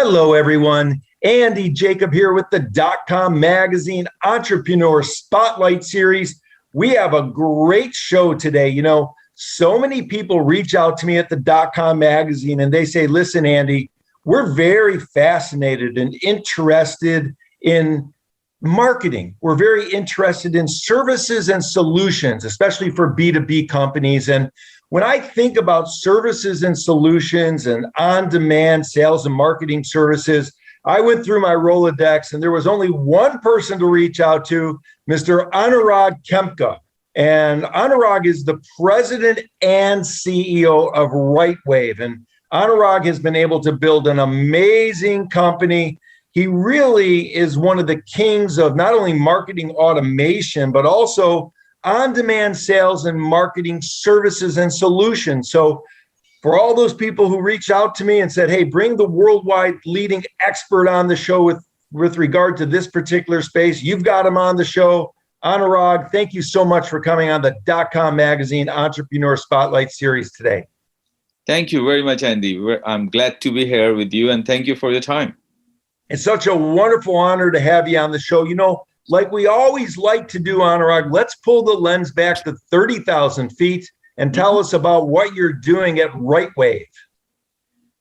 Hello, everyone. Andy Jacob here with the .com Magazine Entrepreneur Spotlight Series. We have a great show today. You know, so many people reach out to me at the .com Magazine and they say, listen, Andy, we're very fascinated and interested in marketing. We're very interested in services and solutions, especially for B2B companies. And when I think about services and solutions and on-demand sales and marketing services, I went through my Rolodex and there was only one person to reach out to, Mr. Anurag Khemka. And Anurag is the president and CEO of RightWave. And Anurag has been able to build an amazing company. He really is one of the kings of not only marketing automation, but also on-demand sales and marketing services and solutions. So for all those people who reached out to me and said, hey, bring the worldwide leading expert on the show with regard to this particular space, you've got him on the show. Anurag, thank you so much for coming on the .com Magazine Entrepreneur Spotlight Series today. Thank you very much, Andy. I'm glad to be here with you, and thank you for your time. It's such a wonderful honor to have you on the show. You know, like we always like to do, Anurag, let's pull the lens back to 30,000 feet and tell us about what you're doing at RightWave.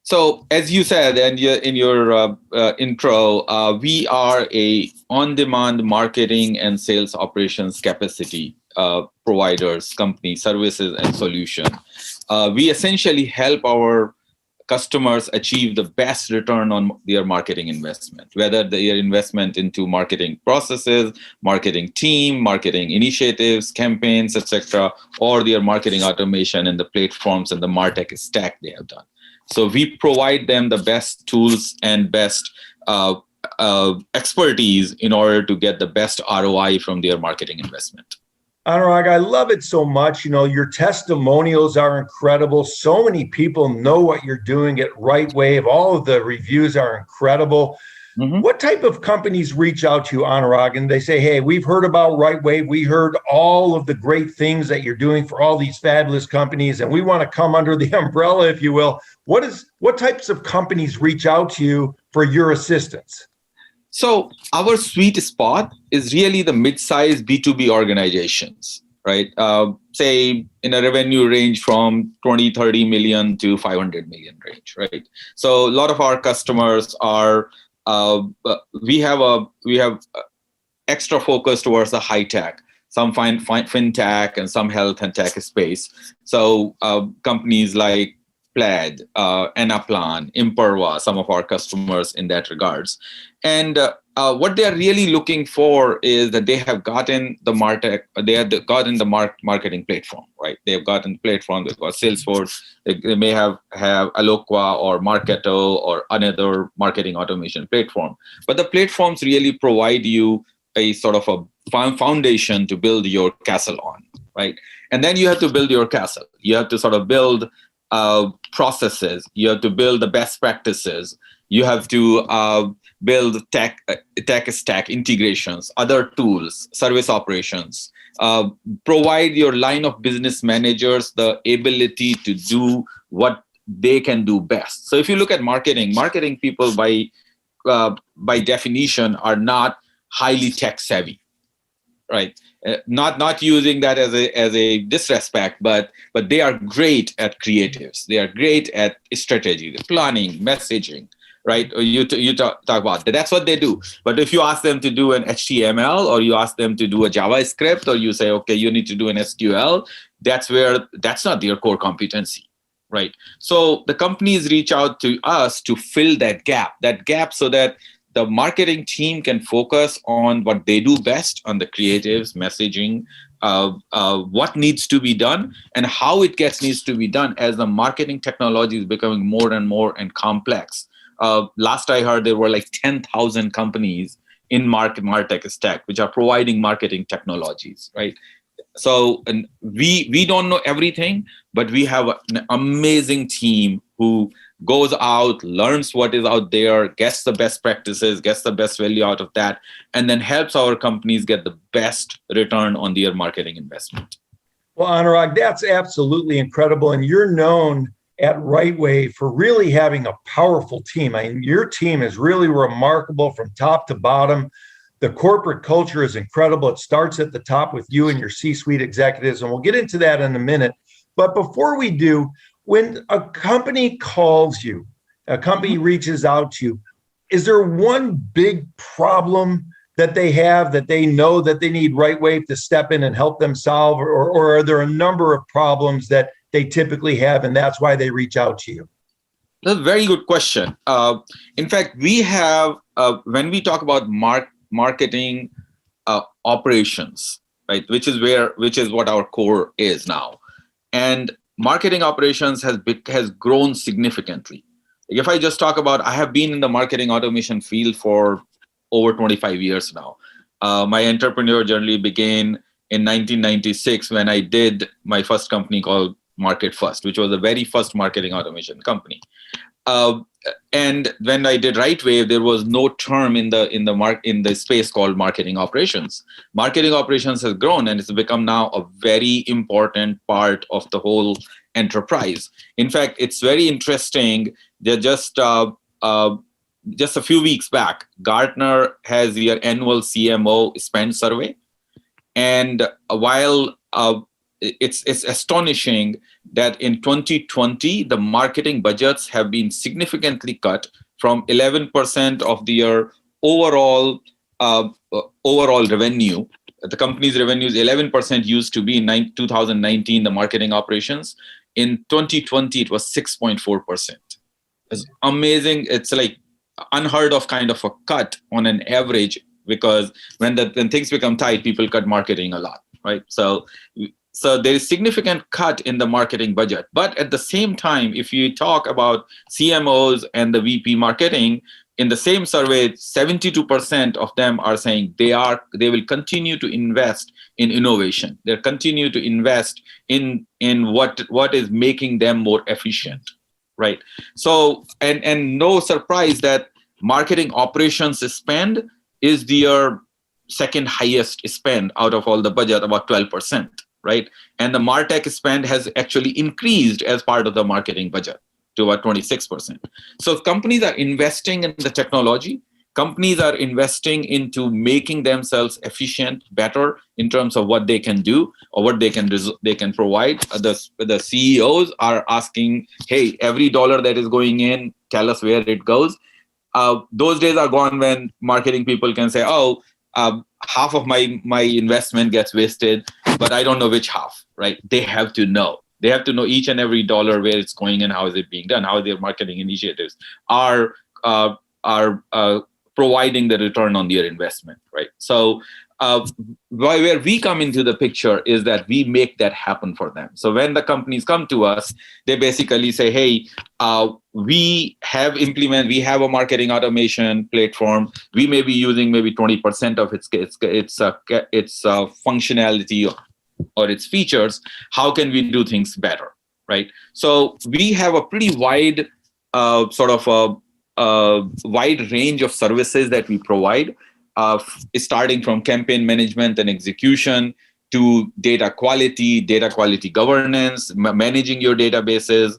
So, as you said and in your intro, we are a on-demand marketing and sales operations capacity providers, company, services, and solution. We essentially help our customers achieve the best return on their marketing investment, whether their investment into marketing processes, marketing team, marketing initiatives, campaigns, etc., or their marketing automation and the platforms and the MarTech stack they have done. So we provide them the best tools and best expertise in order to get the best ROI from their marketing investment. Anurag, I love it so much. You know, your testimonials are incredible. So many people know what you're doing at RightWave. All of the reviews are incredible. Mm-hmm. What type of companies reach out to you, Anurag, and they say, hey, we've heard about RightWave. We heard all of the great things that you're doing for all these fabulous companies, and we want to come under the umbrella, if you will. What types of companies reach out to you for your assistance? So our sweet spot is really the mid-sized B2B organizations, right? Say in a revenue range from 20, 30 million to 500 million range, right? So a lot of our customers are, we have extra focus towards the high tech, some fintech and some health and tech space. So companies like Plaid, Anaplan, Imperva, some of our customers in that regards. And what they are really looking for is that they have gotten the MarTech, they have gotten the marketing platform, right? They have gotten the platform, they've got Salesforce, they may have Eloqua or Marketo or another marketing automation platform. But the platforms really provide you a sort of a foundation to build your castle on, right? And then you have to build your castle. You have to sort of build processes, you have to build the best practices, you have to build tech stack integrations, other tools, service operations, provide your line of business managers the ability to do what they can do best. So if you look at marketing people by definition are not highly tech savvy, right? Not using that as a disrespect, but they are great at creatives. They are great at strategy, the planning, messaging, right? You talk about that. That's what they do. But if you ask them to do an HTML or you ask them to do a JavaScript or you say, okay, you need to do an SQL, that's not their core competency, right? So the companies reach out to us to fill that gap so that the marketing team can focus on what they do best, on the creatives, messaging, what needs to be done, and how it needs to be done as the marketing technology is becoming more and more and complex. Last I heard, there were like 10,000 companies in MarTech stack, which are providing marketing technologies, right? So and we don't know everything, but we have an amazing team who goes out, learns what is out there, gets the best practices, gets the best value out of that, and then helps our companies get the best return on their marketing investment. Well, Anurag, that's absolutely incredible. And you're known at RightWave for really having a powerful team. I mean, your team is really remarkable from top to bottom. The corporate culture is incredible. It starts at the top with you and your C-suite executives, and we'll get into that in a minute. But before we do, when a company calls you, a company reaches out to you, is there one big problem that they have that they know that they need RightWave to step in and help them solve, or are there a number of problems that they typically have and that's why they reach out to you? That's a very good question. In fact, we have, when we talk about marketing operations, right, which is what our core is now, and marketing operations has grown significantly. If I just talk about, I have been in the marketing automation field for over 25 years now. My entrepreneur journey began in 1996 when I did my first company called Market First, which was the very first marketing automation company. And when I did RightWave, there was no term in the space called marketing operations. Marketing operations has grown and it's become now a very important part of the whole enterprise. In fact, it's very interesting. They're just a few weeks back, Gartner has their annual Cmo Spend Survey, and while it's astonishing that in 2020 the marketing budgets have been significantly cut from 11% of their overall revenue. The company's revenues 11% used to be in 2019 the marketing operations. In 2020 it was 6.4%. It's amazing. It's like unheard of kind of a cut on an average, because when things become tight, people cut marketing a lot, right? So there is significant cut in the marketing budget. But at the same time, if you talk about CMOs and the VP marketing, in the same survey, 72% of them are saying they will continue to invest in innovation. They'll continue to invest in what is making them more efficient. Right. So, and no surprise that marketing operations spend is their second highest spend out of all the budget, about 12%. Right. And the MarTech spend has actually increased as part of the marketing budget to about 26%. So companies are investing in the technology. Companies are investing into making themselves efficient, better in terms of what they can do or what they can provide. The CEOs are asking, hey, every dollar that is going in, tell us where it goes. Those days are gone when marketing people can say, half of my investment gets wasted, but I don't know which half, right? They have to know. They have to know each and every dollar where it's going and how is it being done, how their marketing initiatives are providing the return on their investment, right? So where we come into the picture is that we make that happen for them. So when the companies come to us, they basically say, hey, we have a marketing automation platform. We may be using maybe 20% of its functionality or its features. How can we do things better, right? So we have a pretty wide wide range of services that we provide, starting from campaign management and execution to data quality governance, managing your databases,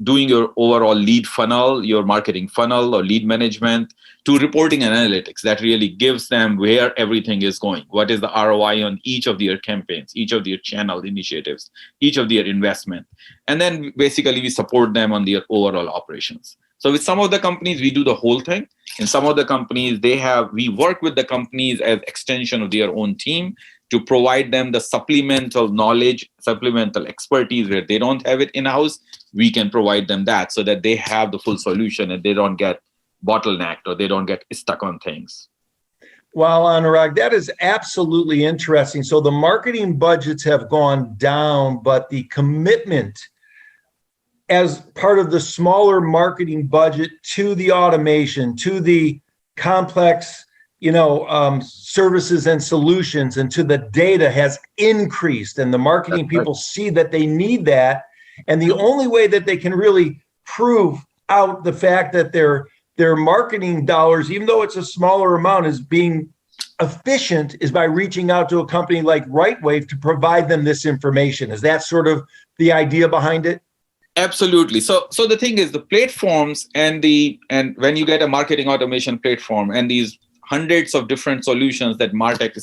doing your overall lead funnel, your marketing funnel or lead management, to reporting and analytics that really gives them where everything is going. What is the ROI on each of their campaigns, each of their channel initiatives, each of their investment. And then basically we support them on their overall operations. So with some of the companies, we do the whole thing. In some of the companies, we work with the companies as extension of their own team to provide them the supplemental knowledge, supplemental expertise where they don't have it in-house. We can provide them that so that they have the full solution and they don't get bottlenecked or they don't get stuck on things. Well, Anurag, that is absolutely interesting. So the marketing budgets have gone down, but the commitment as part of the smaller marketing budget to the automation, to the complex, services and solutions, and to the data has increased. And the marketing people see that they need that. And the only way that they can really prove out the fact that their marketing dollars, even though it's a smaller amount, is being efficient is by reaching out to a company like RightWave to provide them this information. Is that sort of the idea behind it? Absolutely. So the thing is, the platforms and when you get a marketing automation platform and these hundreds of different solutions that MarTech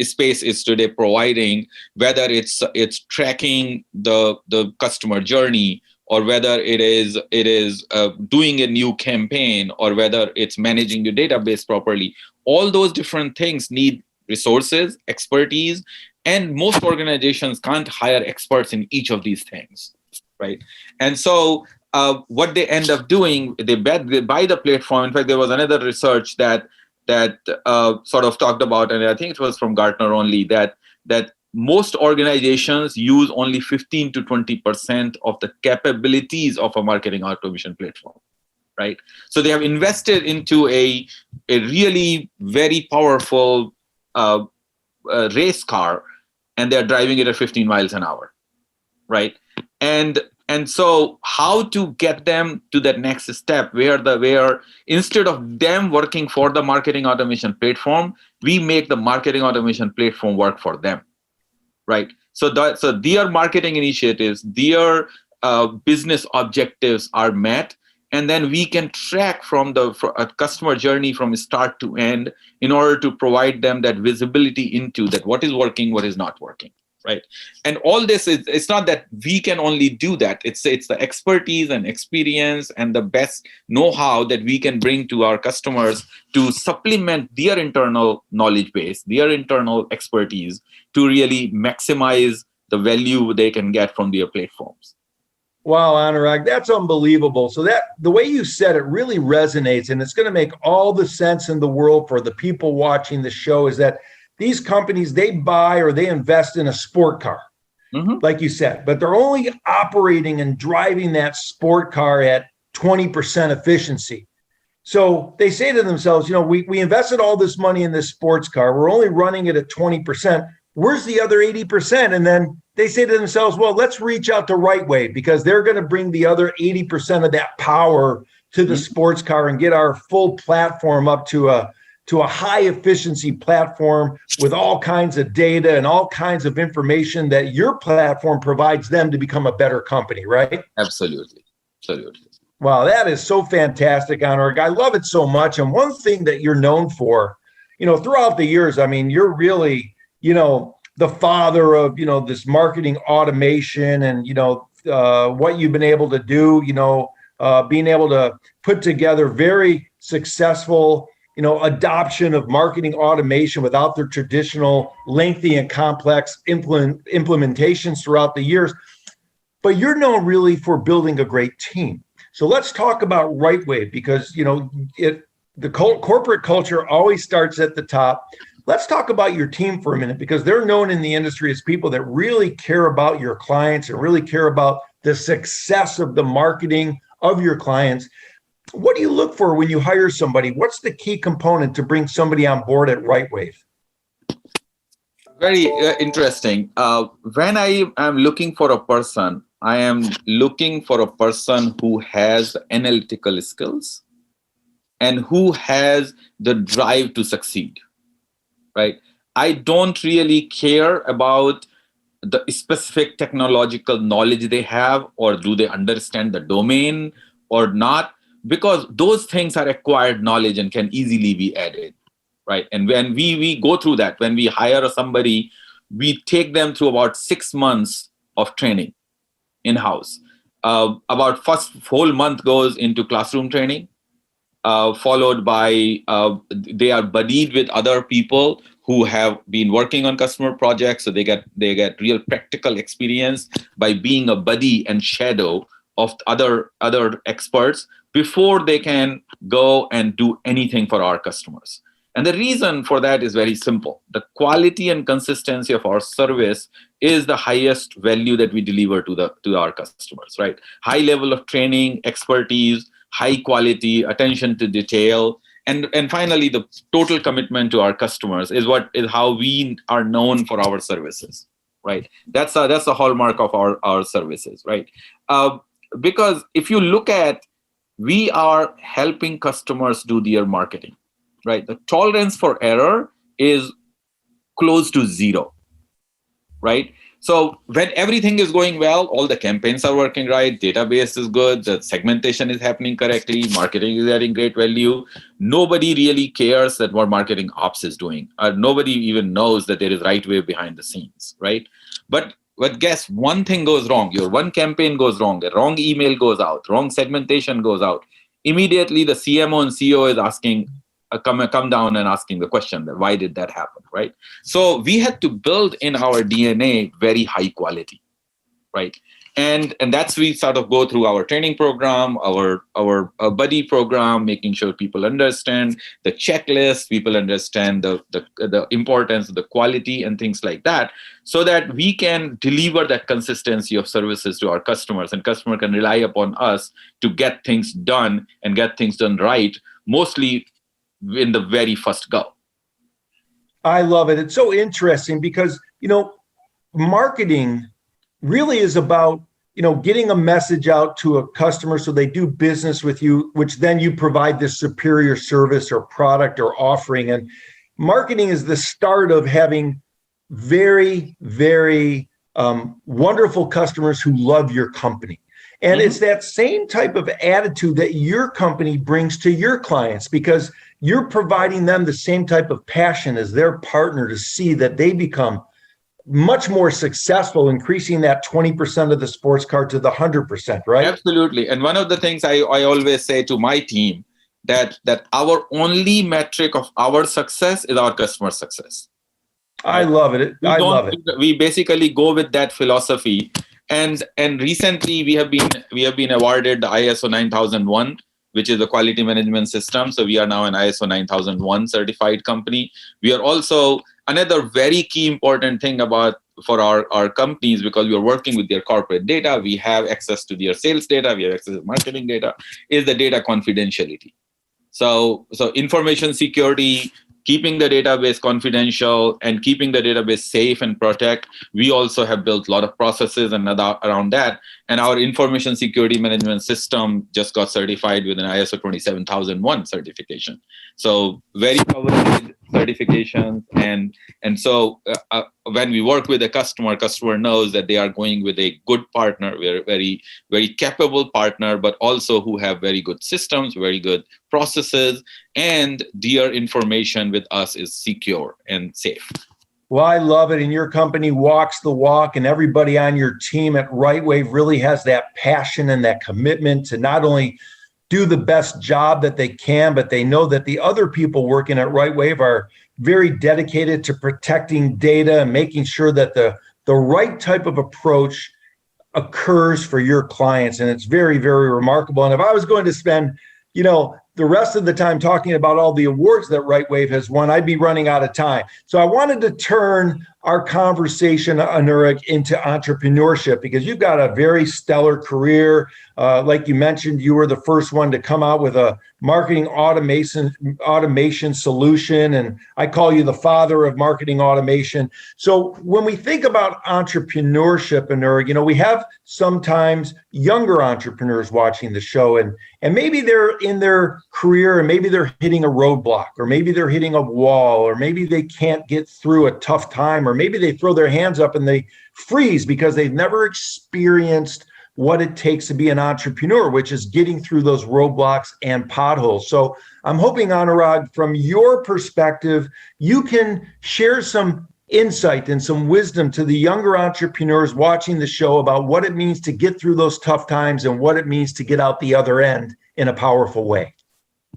space is today providing, whether it's tracking the customer journey, or whether it is doing a new campaign, or whether it's managing your database properly, all those different things need resources, expertise, and most organizations can't hire experts in each of these things. Right. And so what they end up doing, they buy the platform. In fact, there was another research that sort of talked about, and I think it was from Gartner only, that most organizations use only 15 to 20% of the capabilities of a marketing automation platform. Right. So they have invested into a really very powerful race car, and they're driving it at 15 miles an hour. Right. And so how to get them to that next step where instead of them working for the marketing automation platform, we make the marketing automation platform work for them. Right. So their marketing initiatives, their business objectives are met, and then we can track from a customer journey from start to end in order to provide them that visibility into that what is working, what is not working. Right. And all this it's not that we can only do that. It's the expertise and experience and the best know-how that we can bring to our customers to supplement their internal knowledge base, their internal expertise, to really maximize the value they can get from their platforms. Wow, Anurag, that's unbelievable. So that the way you said it really resonates, and it's going to make all the sense in the world for the people watching the show, is that these companies, they buy or they invest in a sport car, like you said, but they're only operating and driving that sport car at 20% efficiency. So they say to themselves, we invested all this money in this sports car. We're only running it at 20%. Where's the other 80%? And then they say to themselves, well, let's reach out to RightWave, because they're going to bring the other 80% of that power to the sports car and get our full platform up to a high efficiency platform with all kinds of data and all kinds of information that your platform provides them to become a better company, right? Absolutely. Wow, that is so fantastic, Anurag. I love it so much. And one thing that you're known for, throughout the years, I mean, you're really, the father of, this marketing automation and, what you've been able to do, being able to put together very successful adoption of marketing automation without the traditional lengthy and complex implementations throughout the years. But you're known really for building a great team. So let's talk about RightWave, because, the corporate culture always starts at the top. Let's talk about your team for a minute, because they're known in the industry as people that really care about your clients and really care about the success of the marketing of your clients. What do you look for when you hire somebody? What's the key component to bring somebody on board at RightWave? Very interesting. When I am looking for a person, I am looking for a person who has analytical skills and who has the drive to succeed. Right? I don't really care about the specific technological knowledge they have, or do they understand the domain or not, because those things are acquired knowledge and can easily be added, right? And when we go through that, when we hire somebody, we take them through about 6 months of training in-house. About first whole month goes into classroom training, followed by they are buddied with other people who have been working on customer projects, so they get real practical experience by being a buddy and shadow of other experts before they can go and do anything for our customers. And the reason for that is very simple. The quality and consistency of our service is the highest value that we deliver to our customers, right? High level of training, expertise, high quality, attention to detail, and finally, the total commitment to our customers is how we are known for our services, right? That's a hallmark of our services, right? Because if you look at, we are helping customers do their marketing, right? The tolerance for error is close to zero, right? So when everything is going well, all the campaigns are working right, database is good, the segmentation is happening correctly, marketing is adding great value. Nobody really cares that what marketing ops is doing. Nobody even knows that there is RightWave behind the scenes, right? But guess one thing goes wrong. Your one campaign goes wrong. A wrong email goes out. Wrong segmentation goes out. Immediately, the CMO and CEO is asking, come down and asking the question that why did that happen, right? So we had to build in our DNA very high quality, right? And that's we sort of go through our training program, our buddy program, making sure people understand the checklist, people understand the importance, the quality, and things like that, so that we can deliver that consistency of services to our customers, and customer can rely upon us to get things done and get things done right, mostly in the very first go. I love it. It's so interesting because, marketing really is about, getting a message out to a customer so they do business with you, which then you provide this superior service or product or offering. And marketing is the start of having very, very wonderful customers who love your company. And it's that same type of attitude that your company brings to your clients, because you're providing them the same type of passion as their partner to see that they become much more successful, increasing that 20% of the sports card to the 100%, right? Absolutely. And one of the things I always say to my team, that our only metric of our success is our customer success. I love it. I love it. We basically go with that philosophy. And recently we have been awarded the ISO 9001, which is the quality management system. So we are now an ISO 9001 certified company. We are also another very key important thing for our companies, because we are working with their corporate data. We have access to their sales data. We have access to marketing data, is the data confidentiality. So information security, keeping the database confidential and keeping the database safe and protect. We also have built a lot of processes and around that. And our information security management system just got certified with an ISO 27001 certification. So very covered certifications. And so when we work with a customer knows that they are going with a good partner. We're a very, very capable partner, but also who have very good systems, very good processes, and their information with us is secure and safe. Well, I love it. And your company walks the walk, and everybody on your team at RightWave really has that passion and that commitment to not only do the best job that they can, but they know that the other people working at RightWave are very dedicated to protecting data and making sure that the right type of approach occurs for your clients. And it's very, very remarkable. And if I was going to spend, the rest of the time talking about all the awards that RightWave has won, I'd be running out of time. So I wanted to turn our conversation, Anurag, into entrepreneurship, because you've got a very stellar career. Like you mentioned, you were the first one to come out with a marketing automation solution, and I call you the father of marketing automation. So when we think about entrepreneurship, Anurag, we have sometimes younger entrepreneurs watching the show, and maybe they're in their career and maybe they're hitting a roadblock, or maybe they're hitting a wall, or maybe they can't get through a tough time, or maybe they throw their hands up and they freeze because they've never experienced what it takes to be an entrepreneur, which is getting through those roadblocks and potholes. So I'm hoping, Anurag, from your perspective, you can share some insight and some wisdom to the younger entrepreneurs watching the show about what it means to get through those tough times and what it means to get out the other end in a powerful way.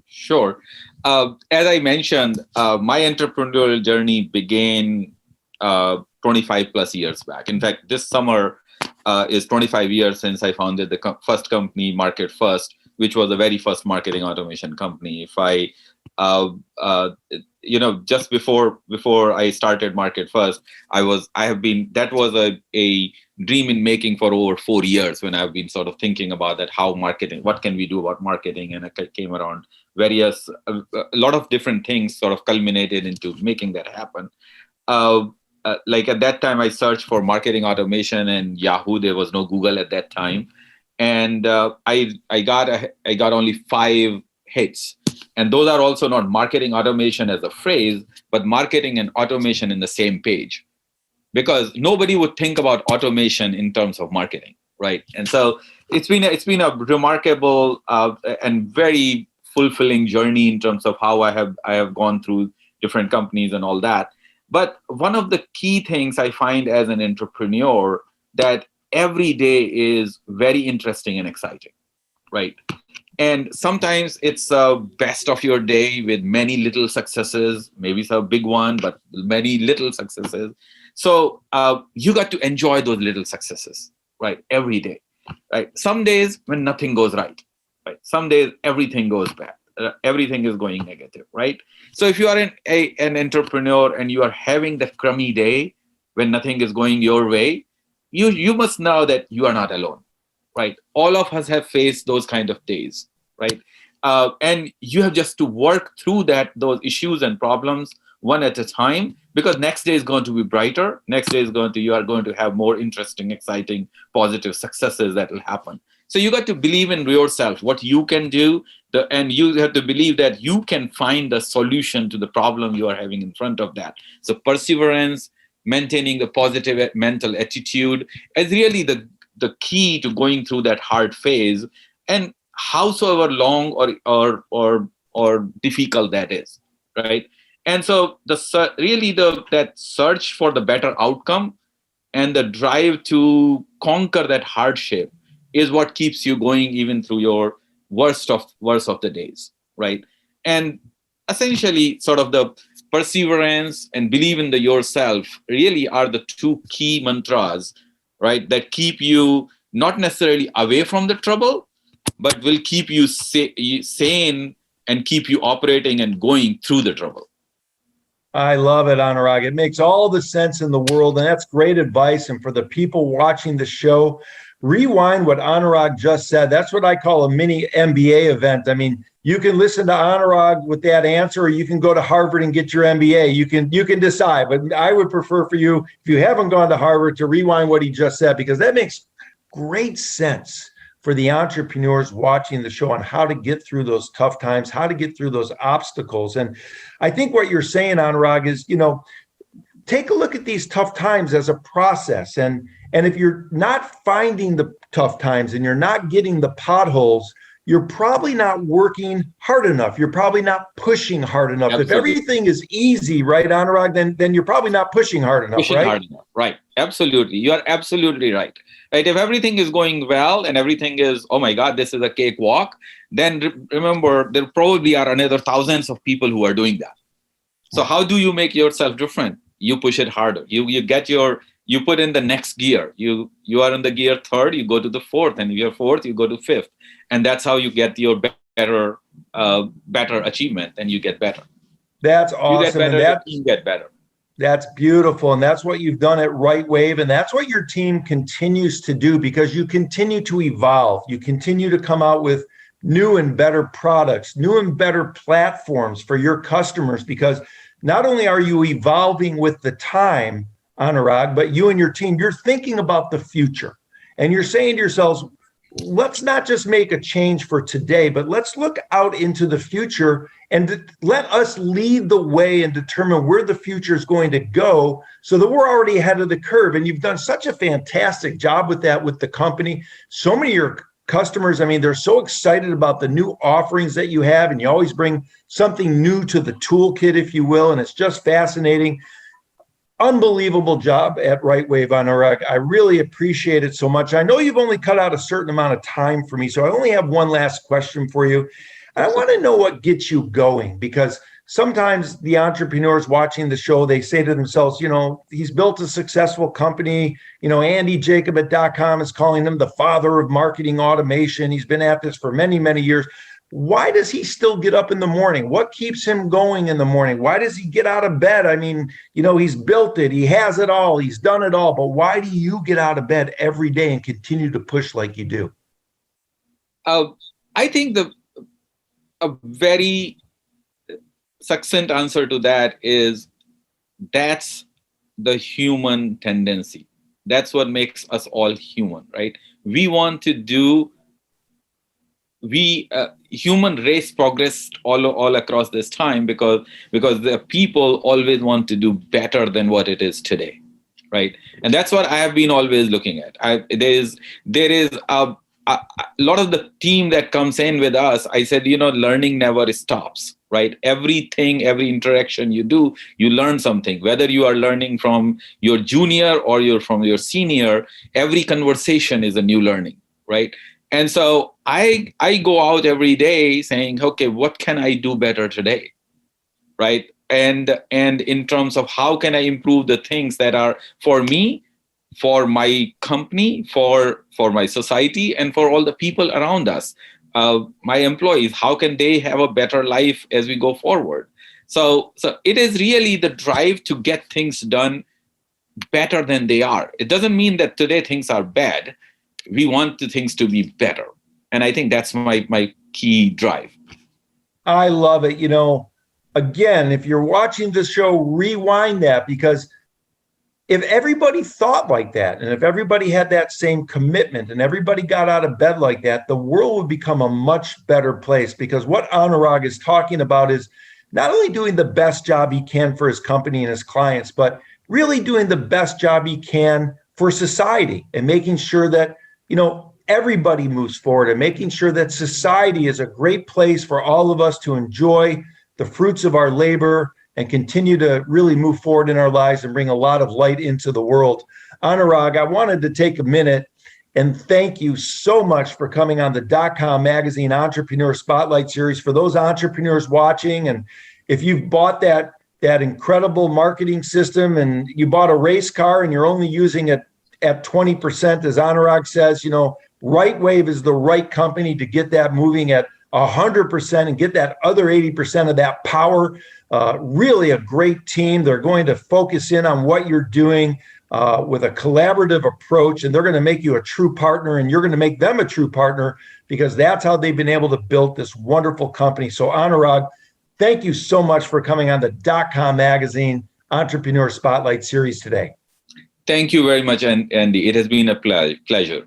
Sure. As I mentioned, my entrepreneurial journey began 25 plus years back. In fact, this summer is 25 years since I founded the first company, Market First, which was the very first marketing automation company. If I, just before I started Market First, that was a dream in making for over 4 years, when I've been sort of thinking about that, how marketing, what can we do about marketing? And I came around a lot of different things sort of culminated into making that happen. Like at that time, I searched for marketing automation and Yahoo. There was no Google at that time, and I got only 5 hits. And those are also not marketing automation as a phrase, but marketing and automation in the same page. because nobody would think about automation in terms of marketing, right? And so it's been a remarkable and very fulfilling journey in terms of how I have gone through different companies and all that. But one of the key things I find as an entrepreneur, that every day is very interesting and exciting, right? And sometimes it's the best of your day with many little successes. Maybe it's a big one, but many little successes. So you got to enjoy those little successes, right? Every day, right? Some days when nothing goes right? Some days everything goes bad. Everything is going negative, right? So if you are an entrepreneur and you are having that crummy day when nothing is going your way, you must know that you are not alone, right? All of us have faced those kind of days, right? And you have just to work through those issues and problems one at a time, because next day is going to be brighter. Next day you are going to have more interesting, exciting, positive successes that will happen. So you got to believe in yourself, what you can do, and you have to believe that you can find a solution to the problem you are having in front of that. So perseverance, maintaining the positive mental attitude is really the key to going through that hard phase, and howsoever long or difficult that is, right? And so that search for the better outcome and the drive to conquer that hardship is what keeps you going even through your worst of the days, right? And essentially, sort of the perseverance and believe in yourself really are the two key mantras, right, that keep you not necessarily away from the trouble, but will keep you sane and keep you operating and going through the trouble. I love it, Anurag. It makes all the sense in the world, and that's great advice. And for the people watching the show, rewind what Anurag just said. That's what I call a mini MBA event. I mean, you can listen to Anurag with that answer, or you can go to Harvard and get your MBA. You can decide. But I would prefer for you, if you haven't gone to Harvard, to rewind what he just said, because that makes great sense for the entrepreneurs watching the show on how to get through those tough times, how to get through those obstacles. And I think what you're saying, Anurag, is, take a look at these tough times as a process. And if you're not finding the tough times and you're not getting the potholes, you're probably not working hard enough. You're probably not pushing hard enough. Absolutely. If everything is easy, right, Anurag, then you're probably not pushing hard enough, right? Hard enough. Right. Absolutely. You are absolutely right. Right. If everything is going well and everything is, oh my God, this is a cakewalk, then remember, there probably are another thousands of people who are doing that. So how do you make yourself different? You push it harder. You put in the next gear. You are in the gear third, you go to the fourth, and if you're fourth, you go to fifth. And that's how you get your better achievement, and you get better. That's awesome. You get better, you get better. That's beautiful. And that's what you've done at RightWave. And that's what your team continues to do, because you continue to evolve. You continue to come out with new and better products, new and better platforms for your customers, because not only are you evolving with the time, Anurag, but you and your team, you're thinking about the future. And you're saying to yourselves, let's not just make a change for today, but let's look out into the future and let us lead the way and determine where the future is going to go, so that we're already ahead of the curve. And you've done such a fantastic job with that with the company. So many of your customers, I mean, they're so excited about the new offerings that you have, and you always bring something new to the toolkit, if you will, and it's just fascinating. Unbelievable job at RightWave, Anurag. I really appreciate it so much. I know you've only cut out a certain amount of time for me, so I only have one last question for you. I want to know what gets you going, because sometimes the entrepreneurs watching the show, they say to themselves, he's built a successful company. Andy Jacob at DotCom is calling him the father of marketing automation. He's been at this for many, many years. Why does he still get up in the morning? What keeps him going in the morning? Why does he get out of bed? I mean, he's built it. He has it all. He's done it all. But why do you get out of bed every day and continue to push like you do? I think a very succinct answer to that is, that's the human tendency. That's what makes us all human, right? We want to do. Human race progressed all across this time because the people always want to do better than what it is today, right? And that's what I have been always looking at. There is a lot of the team that comes in with us. I said, learning never stops, right? Everything, every interaction you do, you learn something. Whether you are learning from your junior or you're from your senior, every conversation is a new learning, right? And so I go out every day saying, okay, what can I do better today, right? And in terms of how can I improve the things that are for me, for my company, for my society, and for all the people around us, my employees, how can they have a better life as we go forward? So it is really the drive to get things done better than they are. It doesn't mean that today things are bad. We want the things to be better. And I think that's my key drive. I love it. Again, if you're watching this show, rewind that, because if everybody thought like that, and if everybody had that same commitment, and everybody got out of bed like that, the world would become a much better place. Because what Anurag is talking about is not only doing the best job he can for his company and his clients, but really doing the best job he can for society, and making sure that, everybody moves forward, and making sure that society is a great place for all of us to enjoy the fruits of our labor and continue to really move forward in our lives and bring a lot of light into the world. Anurag, I wanted to take a minute and thank you so much for coming on the .com Magazine Entrepreneur Spotlight Series. For those entrepreneurs watching, and if you've bought that incredible marketing system and you bought a race car and you're only using it at 20%, as Anurag says, RightWave is the right company to get that moving at 100% and get that other 80% of that power. Really a great team. They're going to focus in on what you're doing with a collaborative approach, and they're going to make you a true partner, and you're going to make them a true partner, because that's how they've been able to build this wonderful company. So Anurag, thank you so much for coming on the .com Magazine Entrepreneur Spotlight Series today. Thank you very much, Andy. It has been a pleasure.